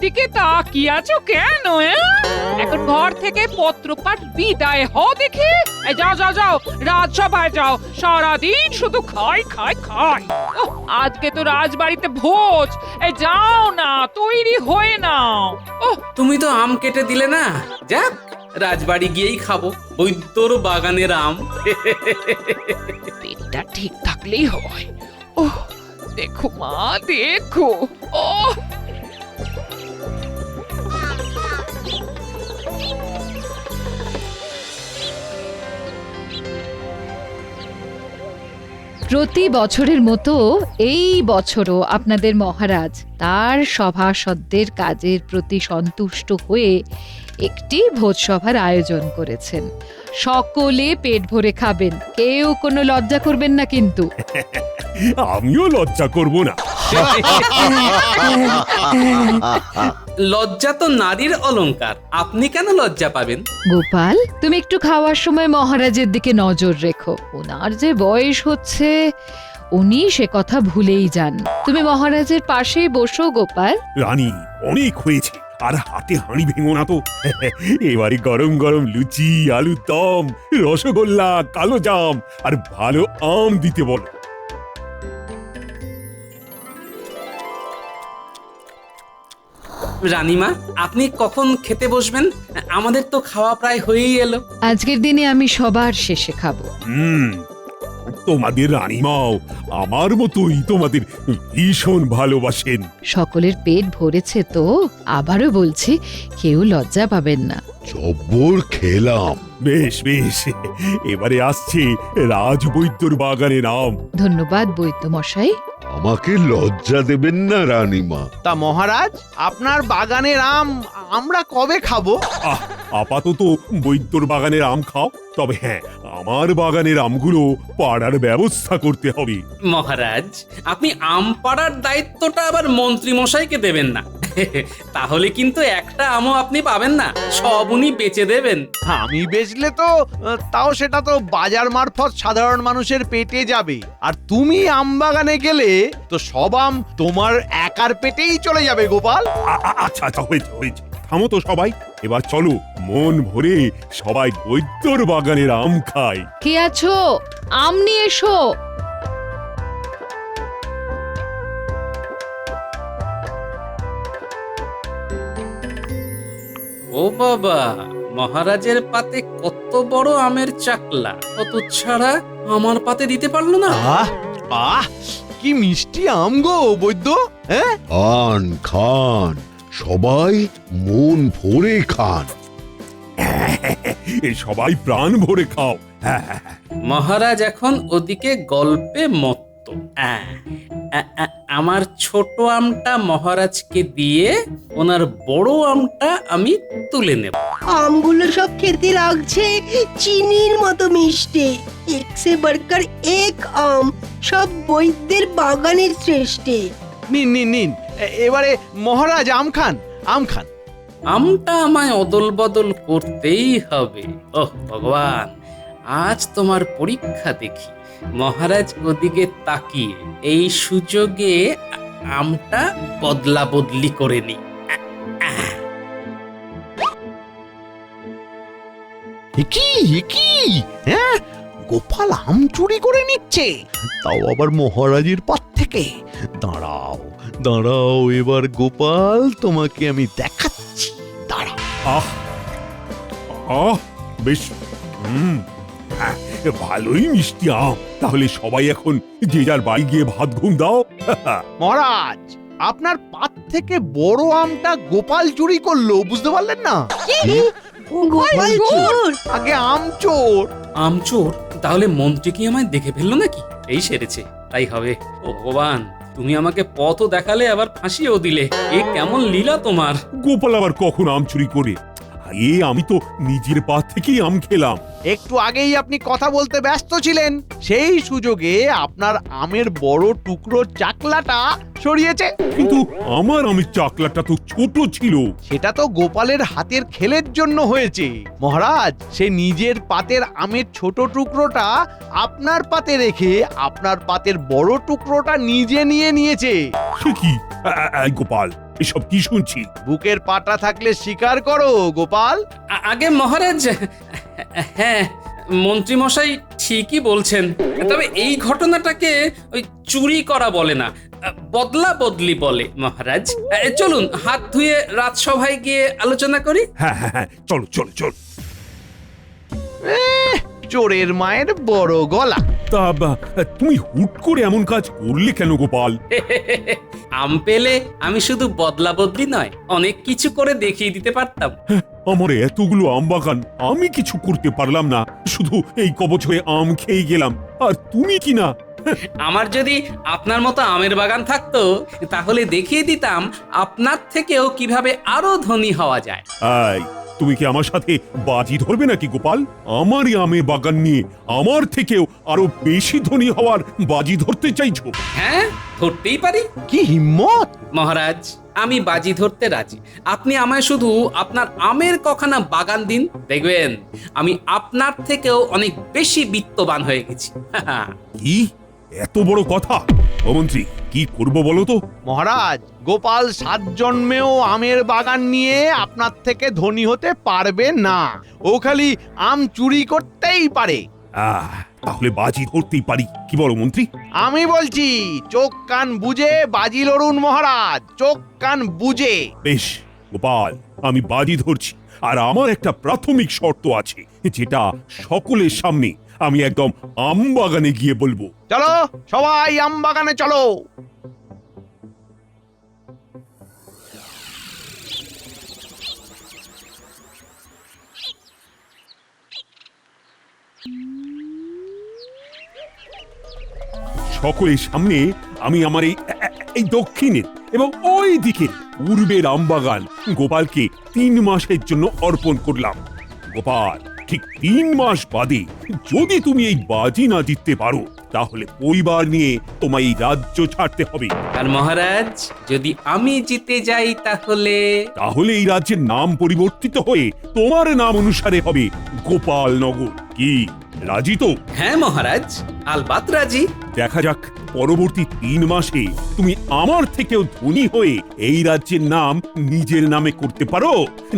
দিকে তাকিয়ে আছো কেন? এখন ঘর থেকে পত্রপাঠ বিদায় হও দেখি। এই যাও যাও যাও, রাজসভায় যাও। সারাদিন শুধু খাই খাই খাই। ওহ, আজকে তো রাজবাড়িতে ভোজ। এই যাও না, তৈরি হয়ে নাও। ওহ, তুমি তো আম কেটে দিলে না, যাক রাজবাড়ি গিয়েই খাবো বৈদ্যর বাগানের আম। পেটটা ঠিক থাকলেই হয়। ওহ, দেখো মা, দেখো। ওহ, প্রতি বছরের মতো এই বছরও আপনাদের মহারাজ তার সভাসদদের কাজের প্রতি সন্তুষ্ট হয়ে একটি ভোজসভার আয়োজন করেছেন। সকলে পেট ভরে খাবেন, কেউ কোনো লজ্জা করবেন না কিন্তু। আমিও লজ্জা করব না। লজ্জা তো নারীর অলংকার, আপনি কেন লজ্জা পাবেন? গোপাল, তুমি একটু খাওয়ার সময় মহারাজের দিকে নজর রেখো। ওনার যে বয়স হচ্ছে, উনি সে কথা ভুলেই যান। তুমি মহারাজের পাশেই বসো গোপাল। রানী, অনেক হয়েছে, আর হাতে হাঁড়ি ভেঙো না তো। এবারে গরম গরম লুচি, আলুর দম, রসগোল্লা, কালো জাম আর ভালো আম দিতে বলো। রানীমা, আপনি কখন খেতে বসবেন? আমাদের তো খাওয়া প্রায় হয়েই এলো। আজকের দিনে আমি সবার শেষে খাবো। তোমাদের রানীমাও আমার মতোই তোমাদের ভীষণ ভালোবাসেন। সকলের পেট ভরেছে তো, আবারও বলছি, কেউ লজ্জা পাবেন না। জব্বর খেলাম। বেশ বেশ, এবারে আসছে রাজবৈদ্যর বাগানের আম। ধন্যবাদ বৈদ্য মশাই। আমাকে লজ্জা দেবেন না রানীমা। তা মহারাজ, আপনার বাগানের আম আমরা কবে খাবো? আপাতত বৈদ্যর বাগানের আম খাও, তবে হ্যাঁ, আমার বাগানের আমগুলো পাড়ার ব্যবস্থা করতে হবে। মহারাজ, আপনি আম পাড়ার দায়িত্বটা আবার মন্ত্রী মশাইকে দেবেন না। তাহলে কিন্তু একটা আমও আপনি পাবেন না, সব উনি বেচে দেবেন। আমি বেচলে তো তাও সেটা তো বাজার মারফত সাধারণ মানুষের পেটে যাবে, আর তুমি আম বাগানে গেলে তো সব আম তোমার একার পেটেই চলে যাবে গোপাল। আচ্ছা আচ্ছা, হয়েছে হয়েছে, থামো তো সবাই। এবার চলো, মন ভরে সবাই বৈদ্যর বাগানের আম খায়। কে আছো? আম নিয়ে এসো। ও বাবা, মহারাজের পাতে কত বড় আমের চাকলা, কত ছাড়া আমার পাতে দিতে পারলো না। আহ আহ কি মিষ্টি আম গো বৈদ্য। হ্যাঁ, খান খান, সবাই মন ভরে খান। সবাই প্রাণ ভরে খাও। হ্যাঁ হ্যাঁ হ্যাঁ। মহারাজ এখন ওদিকে গল্পে মত্ত। আমার ছোট আমটা মহারাজকে দিয়ে ওনার বড় আমটা আমি তুলে নেব। আমগুলো সব খেতে লাগছে চিনির মতো মিষ্টি। এক সে বড়কর এক আম, সব বৈদ্যের বাগানের শ্রেষ্ঠ। নিন নিন নিন, এবারে মহারাজ আম খান, আম খান। আমটা আমায় অদল বদল করতেই হবে। ওহ ভগবান, আজ তোমার পরীক্ষা দেখি। মহারাজ ওদিকে তাকিয়ে এই সুযোগে আমটা বদলা বদলি করে নি। কি হ্যাঁ, গোপাল আম চুরি করে নিচ্ছে, তাও আবার মহারাজের পাত থেকে। দাঁড়াও দাঁড়াও, এবার গোপাল তোমাকে আমি দেখাচ্ছি, দাঁড়াও। আহ আহ, বেশ, হ্যাঁ, ভালোই মিষ্টি আম। তাহলে সবাই এখন যে যার বাড়ি গিয়ে ভাত ঘুম দাও। মহারাজ, আপনার পাত থেকে বড় আমটা গোপাল চুরি করলো, বুঝতে পারলেন না? গোপাল চোর? আগে আম চোর। আমচোর? তাহলে মন্ত্রী কি আমায় দেখে ফেললো নাকি? এই সেরেছে, তাই হবে। ও ভগবান, তুমি আমাকে পথও দেখালে, আবার ফাঁসিও দিলে। এ কেমন লীলা তোমার! গোপাল আবার কখন আম চুরি করে? আমি তো নিজের পা থেকেই আম খেলাম। একটু আগেই আপনি কথা বলতে ব্যস্ত ছিলেন, সেই সুযোগে আপনার আমের বড় টুকরো চাকলাটা সরিয়েছে। কিন্তু আমার আমের চাকলাটা তো ছোট ছিল। সেটা তো গোপালের হাতের খেলের জন্য হয়েছে মহারাজ। সে নিজের পাতের আমের ছোট টুকরোটা আপনার পাতে রেখে আপনার পাতের বড় টুকরোটা নিজে নিয়ে নিয়েছে। সে কি? গোপাল, এসব কি শুনছি? বুকের পাটা থাকলে স্বীকার করো গোপাল। আগে মহারাজ, হ্যাঁ মন্ত্রী মশাই ঠিকই বলছেন, তবে এই ঘটনাটাকে ওই চুরি করা বলে না, বদলা বদলি বলে মহারাজ। চলুন হাত ধুয়ে রাজসভায় গিয়ে আলোচনা করি। হ্যাঁ হ্যাঁ হ্যাঁ, চলো চলো চলো। চোরের মায়ের বড় গলা। তা তুমি হুট করে এমন কাজ করলে কেন গোপাল? আম পেলে আমি শুধু বদলা বদলি নয়, অনেক কিছু করে দেখিয়ে দিতে পারতাম। আমার এতগুলো আম বাগান, আমি কিছু করতে পারলাম না, শুধু এই কবচ হয়ে আম খেয়ে গেলাম, আর তুমি কি না? আমার যদি আপনার মতো আমের বাগান থাকতো তাহলে দেখিয়ে দিতাম আপনার থেকেও কিভাবে আরো ধনী হওয়া যায়। এই, তুমি কি আমার সাথে বাজি ধরবে নাকি গোপাল? আমারই আমের বাগান নিয়ে আমার থেকেও আরো বেশি ধনী হওয়ার বাজি ধরতে চাইছো? হ্যাঁ, ধরতেই পারি কি হিম্মত! মহারাজ, আমি বাজি ধরতে রাজি। আপনি আমায় শুধু আপনার আমের কখানা বাগান দিন, দেখবেন আমি আপনার থেকেও অনেক বেশি বিত্তবান হয়ে গেছি। কি এত বড় কথা? ও মন্ত্রী, কি করব বলো তো? মহারাজ, গোপাল 7 জন্মেও আমের বাগান নিয়ে আপনার থেকে ধনী হতে পারবে না। ও খালি আম চুরি করতেই পারে। তাহলে বাজি ধরতেই পারি, কি বলো মন্ত্রী? আমি বলছি, চোখ কান বুঝে বাজি লড়ুন মহারাজ, চোখ কান বুঝে। বেশ গোপাল, আমি বাজি ধরছি, আর আমার একটা প্রাথমিক শর্ত আছে, যেটা সকলের সামনে আমি একদম আম বাগানে গিয়ে বলবো। চলো সবাই আম বাগানে চলো। সকলের সামনে আমি আমার এই দক্ষিণের এবং ওই দিকের পূর্বের আমবাগান গোপালকে 3 মাসের জন্য অর্পণ করলাম। গোপাল, ঠিক 3 মাস বাদে যদি তুমি এই বাজি না জিততে পারো, তাহলে পরিবার নিয়ে তোমায় এই রাজ্য ছাড়তে হবে। আর মহারাজ, যদি আমি জিতে যাই তাহলে? তাহলে এই রাজ্যের নাম পরিবর্তিত হয়ে তোমার নাম অনুসারে হবে গোপাল নগর। কি রাজি তো? হ্যাঁ মহারাজ, আলবাত রাজি। দেখা যাক পরবর্তী 3 মাসে তুমি আমার থেকেও ধনী হয়ে এই রাজ্যের নাম নিজের নামে করতে পারো,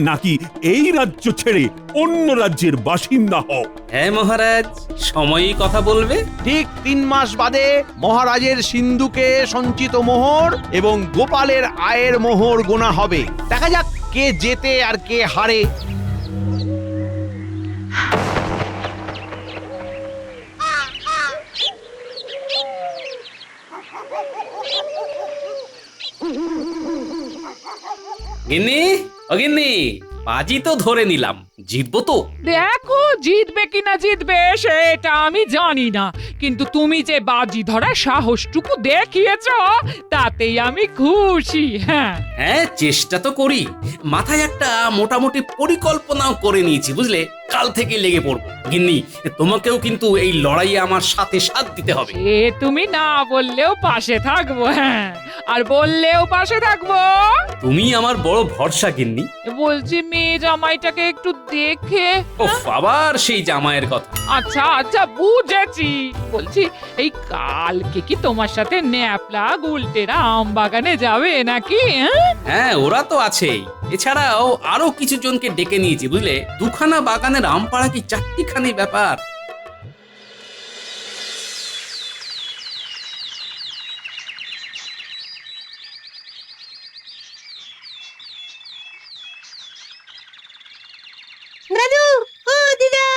নাকি এই রাজ্য ছেড়ে অন্য রাজ্যের বাসিন্দা হও। হ্যাঁ মহারাজ, সময়ই কথা বলবে। ঠিক 3 মাস বাদে মহারাজের সিন্ধুকে সঞ্চিত মোহর এবং গোপালের আয়ের মোহর গোনা হবে। দেখা যাক কে জেতে আর কে হারে। গিন্নি, ও গিন্নি, বাজি তো ধরে নিলাম, জিতবো তো? দেখো, জিতবে কিনা জিতবে সেটা আমি জানি না, কিন্তু তুমি যে বাজি ধরা সাহসটুকু দেখিয়েছ তাতেই আমি খুশি। হ্যাঁ হ্যাঁ, চেষ্টা তো করি। মাথায় একটা মোটামুটি পরিকল্পনাও করে নিয়েছি, বুঝলে? কাল থেকে লেগে পড়বো। গিন্নি, তোমাকেও কিন্তু এই লড়াইয়ে আমার সাথে সাথ দিতে হবে। এ তুমি না বললেও পাশে থাকবো, হ্যাঁ, আর বললেও পাশে থাকবো। তুমি আমার বড় ভরসা গিন্নি। বলছি, মেয়ে জামাইটাকে একটু দেখে। ওফ, আবার সেই জামাইয়ের কথা। আচ্ছা আচ্ছা, বুঝেছি। বলছি, এই কালকে কি তোমার সাথে ন্যাপলা গুলটেরা আম বাগানে যাবে নাকি? হ্যাঁ, ওরা তো আছেই। এছাড়াও আরো কিছু জনকে ডেকে নিয়েছি, বুঝলে? 2খানা বাগানের আম পাড়া কি 4টিখানি ব্যাপার। দাদু, ও দিদা,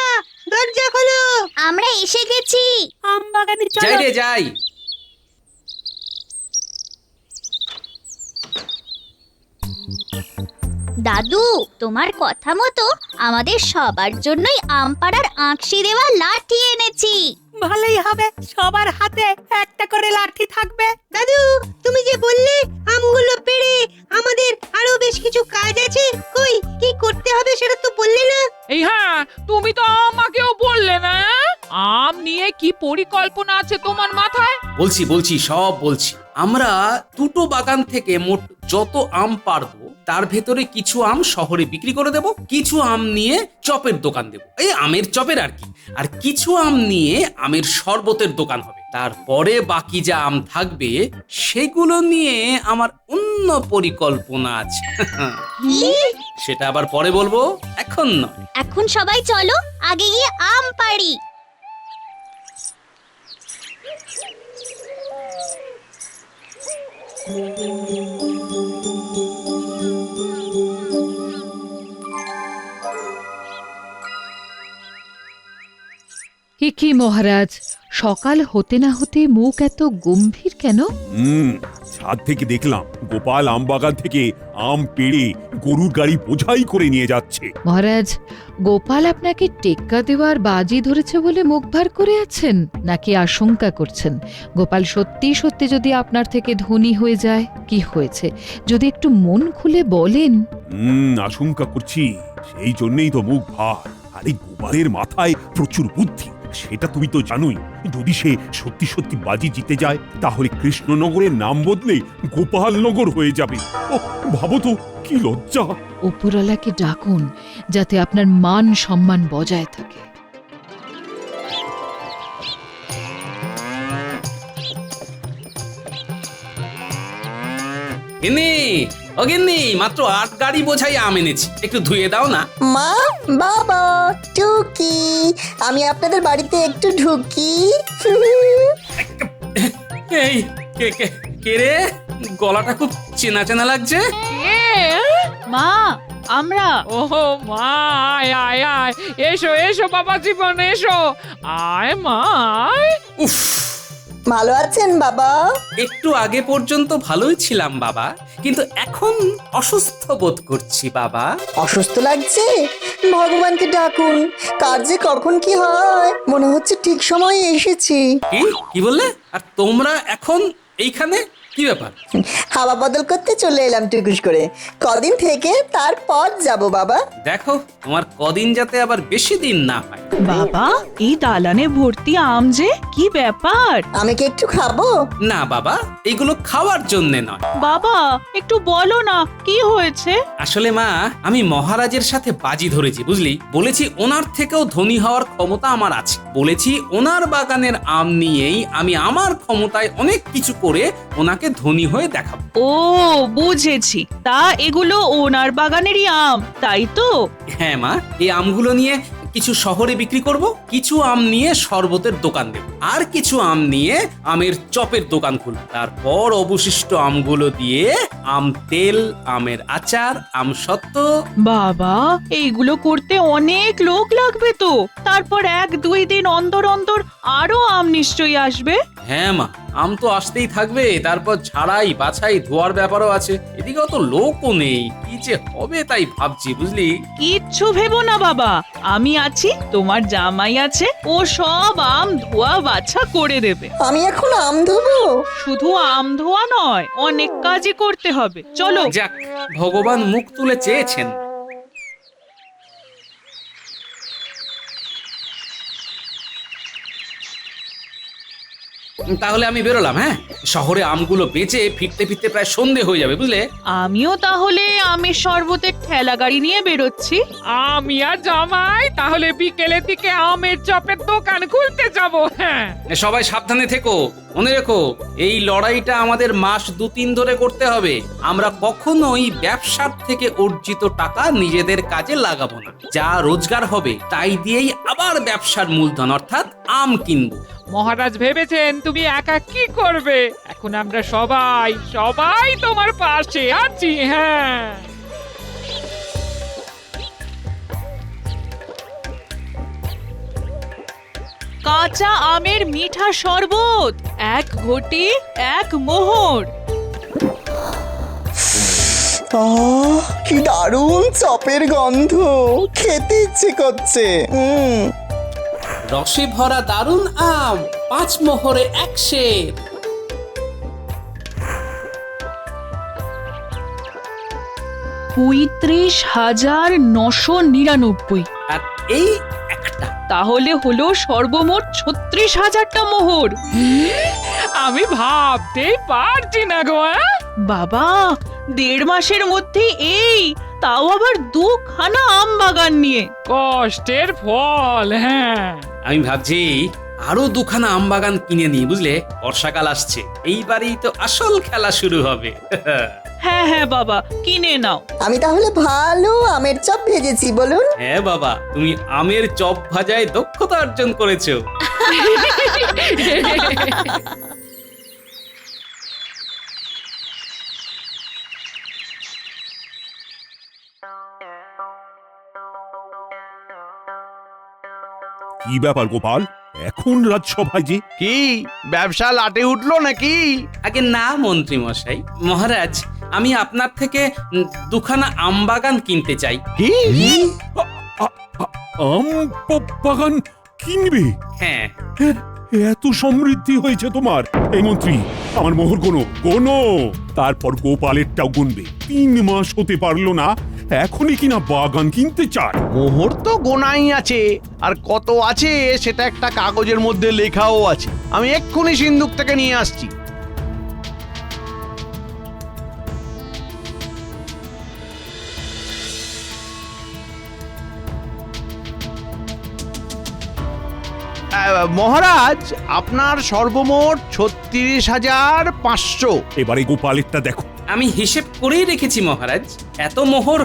দরজা খোলো। আমরা এসে গেছি। আম বাগানে যাই রে যাই। দাদু, তোমার কথা মতো আমাদের সবার জন্যই আম পাড়ার আঁকশি দেওয়া লাঠি এনেছি। ভালোই হবে, সবার হাতে একটা করে লাঠি থাকবে। দাদু, তুমি যে বললে আমগুলো পেড়ে আমাদের আরো বেশ কিছু কাজ আছে, কই কি করতে হবে সেটা তো বললে না। এই হ্যাঁ, তুমি তো আমাকেও বললে না। আম নিয়ে কি পরিকল্পনা আছে তোমার মাথায়? বলছি সব বলছি। আমরা 2টো বাগান থেকে মোট যত আম পারবো তার ভেতরে কিছু আম শহরে বিক্রি করে দেব, কিছু আম নিয়ে চপের দোকান দেব, এই আমের চপের আর কি, আর কিছু আম নিয়ে আমের শরবতের দোকান হবে। তারপরে বাকি যা আম থাকবে সেগুলো নিয়ে আমার অন্য অন্য পরিকল্পনা আছে। সেটা আবার পরে বলবো, এখন নয়। এখন সবাই চলো আগে গিয়ে আম পাড়ি। কি মহারাজ, সকাল হতে না হতে মুখ এত গম্ভীর কেন? ছাদ থেকে দেখলাম গোপাল আম বাগান থেকে আম পেড়ে গরুর গাড়ি বোঝাই করে নিয়ে যাচ্ছে। মহারাজ, গোপাল আপনাকে টেক্কা দেওয়ার বাজি ধরেছে বলে মুখ ভার করে আছেন, নাকি আশঙ্কা করছেন গোপাল সত্যি সত্যি যদি আপনার থেকে ধনী হয়ে যায়? কি হয়েছে যদি একটু মন খুলে বলেন। আশঙ্কা করছি, সেই জন্যই তো মুখ ভার। আরে গোপালের মাথায় প্রচুর বুদ্ধি, সেটা তুমি তো জানোই। যদি সে সত্যি সত্যি বাজি জিতে যায় তাহলে কৃষ্ণনগরের নাম বদলে গোপালনগর হয়ে যাবে। ভাবো তো কি লজ্জা। উপরওয়ালাকে ডাকুন যাতে আপনার মান সম্মান বজায় থাকে। গিন্নি, ও গিন্নি, মাত্র 8 গাড়ি বোঝাই আম এনেছি, একটু ধুয়ে দাও না। মা, বাবা, টুকি, আমি আপনাদের বাড়িতে একটু ঢুকি। এই কে কে কে রে? গলাটা খুব চেনা চেনা লাগছে। মা, আমরা। ওহো মা, আয় আয় আয়, এসো এসো বাবা জীবন, এসো, আয় মা আয়। উফ, ভালো আছেন বাবা? একটু আগে পর্যন্ত ভালোই ছিলাম বাবা, কিন্তু এখন অসুস্থ বোধ করছি বাবা। অসুস্থ লাগছে? ভগবানকে ডাকুন, কার যে কখন কি হয়। মনে হচ্ছে ঠিক সময়ে এসেছি। কি কি বললে? আর তোমরা এখন এইখানে? কি ব্যাপার? হাওয়া বদল করতে চলে এলাম টুকুস করে। কদিন থেকে তারপর যাব বাবা। দেখো তোমার কদিন যাতে আবার বেশি দিন না হয়। বাবা, এই দালানে ভর্তি আম যে, কি ব্যাপার? আমি কি একটু খাবো? না বাবা, এইগুলো খাওয়ার জন্য নয়। বাবা, একটু বলো না কি হয়েছে? আসলে মা, আমি মহারাজের সাথে বাজি ধরেছি বুঝলি। বলেছি ওনার থেকেও ধনী হওয়ার ক্ষমতা আমার আছে। বলেছি ওনার বাগানের আম নিয়েই আমি আমার ক্ষমতায় অনেক কিছু করে ওনাকে ধনী হয়ে দেখাবো। ও বুঝেছি, তা এগুলো ওনার বাগানেরই আম, তাই তো? হ্যাঁ মা, এই আমগুলো নিয়ে কিছু শহরে বিক্রি করব, কিছু আম নিয়ে শরবতের দোকান দেব, আর কিছু আম নিয়ে আমের চপের দোকান খুলব। তারপর অবশিষ্ট আমগুলো দিয়ে আম তেল, আমের আচার, আম সত্ত্ব। বাবা, এইগুলো করতে অনেক লোক লাগবে তো। তারপর 1-2 দিন অন্তর অন্তর আরো আম নিশ্চয়ই আসবে। হ্যাঁ মা, আম তো আসতেই থাকবে, তারপর ঝাড়াই বাছাই ধোয়ার ব্যাপারও আছে। এদিকে অত লোকও নেই, কি যে হবে তাই ভাবছি বুঝলি। কিচ্ছু ভেবো না বাবা, আমি আছি, তোমার জামাই আছে, ও সব আম ধোয়া বাছা করে দেবে। আমি এখন আম ধোবো? শুধু আম ধোয়া নয়, অনেক কাজই করতে হবে। চলো। যাক, ভগবান মুখ তুলে চেয়েছেন। তাহলে আমি বেরোলাম। হ্যাঁ, শহরে আমগুলো বেচে ফিরতে ফিরতে প্রায় সন্ধে হয়ে যাবে বুঝলে। আমিও তাহলে আমের শরবতের ঠেলা গাড়ি নিয়ে বেরোচ্ছি। আমি আর জামাই তাহলে বিকেলের দিকে আমের চপের দোকান খুলতে যাব। হ্যাঁ, সবাই সাবধানে থেকো, মনে রেখো এই লড়াইটা আমাদের মাস 2-3 ধরে করতে হবে। আমরা কখনোই ব্যবসার থেকে অর্জিত টাকা নিজেদের কাজে লাগাবো না। যা রোজগার হবে তাই দিয়েই আবার ব্যবসার মূলধন অর্থাৎ আম কিনবো। মহারাজ ভেবেছেন তুমি একা কি করবে? এখন আমরা সবাই সবাই তোমার পাশে আছি। হ্যাঁ, কাঁচা আমের মিঠা শরবত, 1 ঘটি 1 মোহর। কি দারুণ চপের গন্ধ, খেতে ইচ্ছে করছে। রসে ভরা দারুণ আম, 5 মোহরে 1 সের। 35,999। আর এই একটা, তাহলে হলো সর্বমোট 36,000টা মোহর। আমি ভাবতেই পারছি না গো। বাবা, 1.5 মাসের মধ্যে এই, তাও আবার 2খানা আম বাগান নিয়ে। কষ্টের ফল। হ্যাঁ, আমি ভাবছি আরো দুখানা আমবাগান কিনে নিই, বুঝলে? বর্ষাকাল আসছে, এইবারেই তো আসল খেলা শুরু হবে। হ্যাঁ হ্যাঁ বাবা, কিনে নাও। আমি তাহলে ভালো আমের চপ ভেজেছি, বলুন। হ্যাঁ বাবা, তুমি আমের চপ ভাজায় দক্ষতা অর্জন করেছো। কি ব্যাপার গোপাল, এখন রাজসভায় যে? কি ব্যবসা লাটে উঠলো নাকি? আগে না মন্ত্রী মশাই, মহারাজ, আমি আপনার থেকে দুখানা আমবাগান কিনতে চাই। কি? আম বাগান কিনবে? হ্যাঁ। এত সমৃদ্ধি হয়েছে তোমার। এই মন্ত্রী, আমার মোহর গোনো, তারপর গোপালেরটাও গুনবে। 3 মাস হতে পারলো না, এখনই কিনা বাগান কিনতে চায়। মোহর তো গোনাই আছে, আর কত আছে সেটা একটা কাগজের মধ্যে লেখাও আছে। আমি এক্ষুনি সিন্ধুক থেকে নিয়ে আসছি। মহারাজ, আপনার সর্বমোট 36,500। এবারে গোপালেরটা দেখো। আমি হিসেব করেই রেখেছি মহারাজ, এত মোহর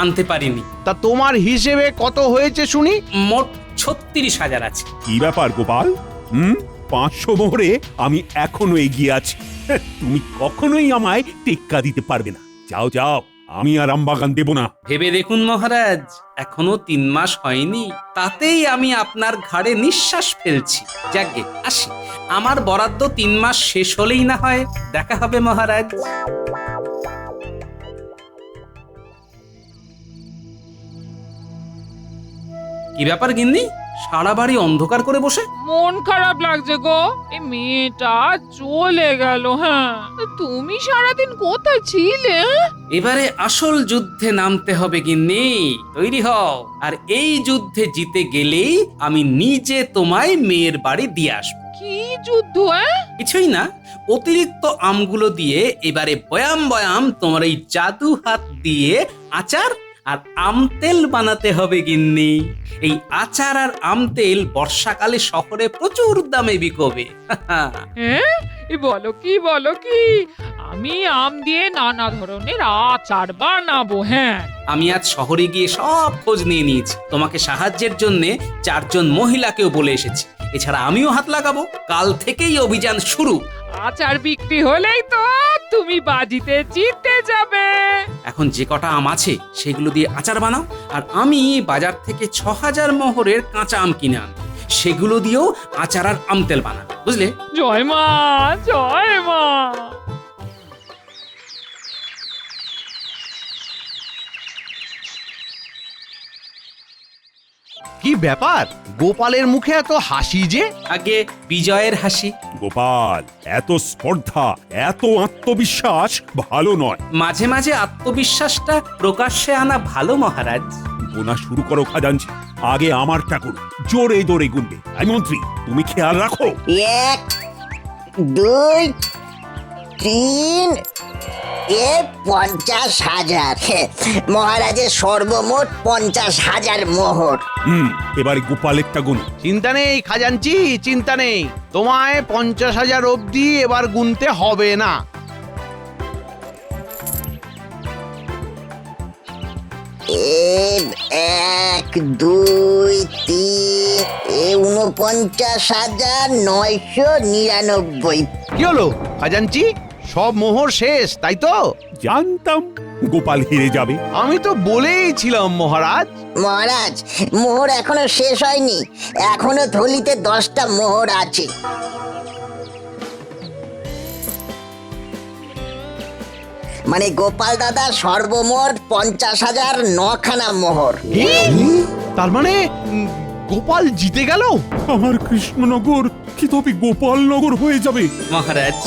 আনতে পারিনি। তা তোমার হিসেবে কত হয়েছে শুনি? মোট 36,000 আছে। কি ব্যাপার গোপাল? 500 মোহরে আমি এখনো এগিয়ে আছি। তুমি কখনোই আমায় টেক্কা দিতে পারবে না। যাও যাও, আমি আর আমবাগান দেব না। ভেবে দেখুন মহারাজ, এখনো 3 মাস হয়নি, তাতেই আমি আপনার ঘাড়ে নিঃশ্বাস ফেলছি। যাকগে, আসি। আমার বরাদ্দ 3 মাস শেষ হলেই না হয় দেখা হবে মহারাজ। কি ব্যাপার গিন্নি, সারা বাড়ি অন্ধকার করে বসে? মন খারাপ লাগছে গো, এই মেয়েটা চলে গেল। হ্যাঁ, তুমি সারাদিন কোথায় ছিলে? এবারে আসল যুদ্ধে নামতে হবে গিন্নি, তৈরি হও। আর এই যুদ্ধে জিতে গেলেই আমি নিজে তোমায় মেয়ের বাড়ি দিয়ে আসবো। কি যুদ্ধ? কিছুই না, অতিরিক্ত আমগুলো দিয়ে এবারে বয়াম বয়াম তোমার এই জাদু হাত দিয়ে আচার আর আম তেল বানাতে হবে গিন্নি। এই আচার আর আম তেল বর্ষাকালে শহরে প্রচুর দামে বিকবে। বলো কি, আমি আম দিয়ে নানা ধরনের আচার বানাবো। হ্যাঁ, আমি আজ শহরে গিয়ে সব খোঁজ নিয়ে নিয়েছি। তোমাকে সাহায্যের জন্য 4 জন মহিলাকেও বলে এসেছি। এছাড়া আমিও হাত লাগাবো। কাল থেকেই অভিযান শুরু। আচার বিক্রি হলেই তো তুমি বাজিতে জিততে যাবে। এখন যে কটা আম আছে সেগুলো দিয়ে আচার বানাও, আর আমি বাজার থেকে 6,000 মোহরের কাঁচা আম কিনে আনবো। সেগুলো দিয়েও আচার আর আম তেল বানাবো, বুঝলে? জয় মা, জয় মা। কি ব্যাপার, গোপালের মুখে এত হাসি যে? আগে বিজয়ের হাসি। গোপাল, এত স্পর্ধা, এত আত্মবিশ্বাস ভালো নয়। মাঝে মাঝে আত্মবিশ্বাসটা প্রকাশ্যে আনা ভালো মহারাজ। গোনা শুরু করো খাজাঞ্চি, আগে আমারটা করো। জোরে জোরে গুনবে। আই মন্ত্রী, তুমি খেয়াল রাখো। 1 2 3 50,000। মহারাজের সর্বমোট 50,000 মোহর। এবারে গোপালেরটা গুনো। চিন্তা নেই খাজাঞ্চি, চিন্তা নেই। তোমায় 50,000 অবধি এবার গুনতে হবে না। এক 2 3 49,999। কি হলো খাজাঞ্চি, সব মোহর শেষ তাই তো? জানতাম গোপাল হেরে যাবে। আমি তো বলেইছিলাম মহারাজ। মহারাজ, মোহর এখনো শেষ হয়নি, এখনো থলিতে 10টা মোহর আছে। মানে গোপাল দাদা সর্বমোট 50,000 9খানা মোহর। তার মানে গোপাল জিতে গেল? আমার কৃষ্ণনগর কি তবে গোপালনগর হয়ে যাবে? মহারাজ,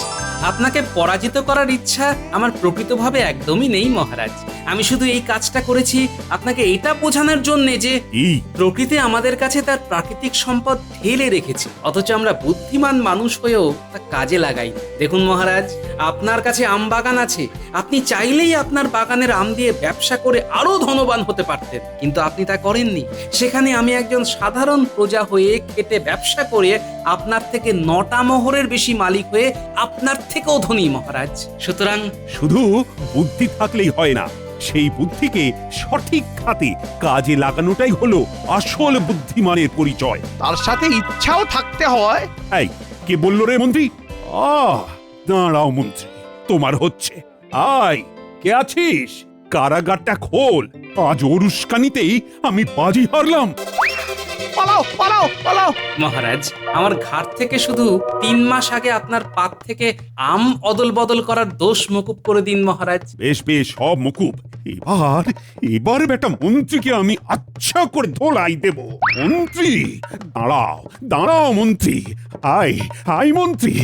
আপনাকে পরাজিত করার ইচ্ছা আমার প্রকৃতভাবে একদমই নেই মহারাজ। আমি শুধু এই কাজটা করেছি আপনাকে এটা বোঝানোর জন্যে যে এই প্রকৃতি আমাদের কাছে তার প্রাকৃতিক সম্পদ ঢেলে রেখেছে, অথচ আমরা বুদ্ধিমান মানুষ হয়েও তা কাজে লাগাই। দেখুন মহারাজ, আপনার কাছে আম বাগান আছে, আপনি চাইলেই আপনার বাগানের আম দিয়ে ব্যবসা করে আরো ধনবান হতে পারতেন, কিন্তু আপনি তা করেননি। সেখানে আমি একজন সাধারণ প্রজা হয়ে খেটে ব্যবসা করে আপনার থেকে 9টা মোহরের বেশি মালিক হয়ে আপনার থেকেও ধনী মহারাজ। সুতরাং শুধু বুদ্ধি থাকলেই হয় না, সেই বুদ্ধিকে সঠিক খাতে কাজে লাগানোটাই হলো আসল বুদ্ধিমানের পরিচয়। তার সাথে ইচ্ছাও থাকতে হয়। এই কে বললো রে মন্ত্রী? দাঁড়াও মন্ত্রী, তোমার হচ্ছে। আয়, কে আছিস? কারাগারটা খোল। আজ ওর উস্কানিতেই আমি বাজি হারলাম। পালাও পালাও পালাও। মহারাজ, আমার ঘাট থেকে শুধু 3 মাস আগে আপনার পাত থেকে আম অদল বদল করার দোষ মকুব করে দিন মহারাজ। বেশ বেশ, সব মুকুব। এবার বেটা মন্ত্রীকে আমি আচ্ছা করে ধোলাই দেব। মন্ত্রী দাঁড়াও, দাঁড়াও মন্ত্রী। আয় আয় মন্ত্রী।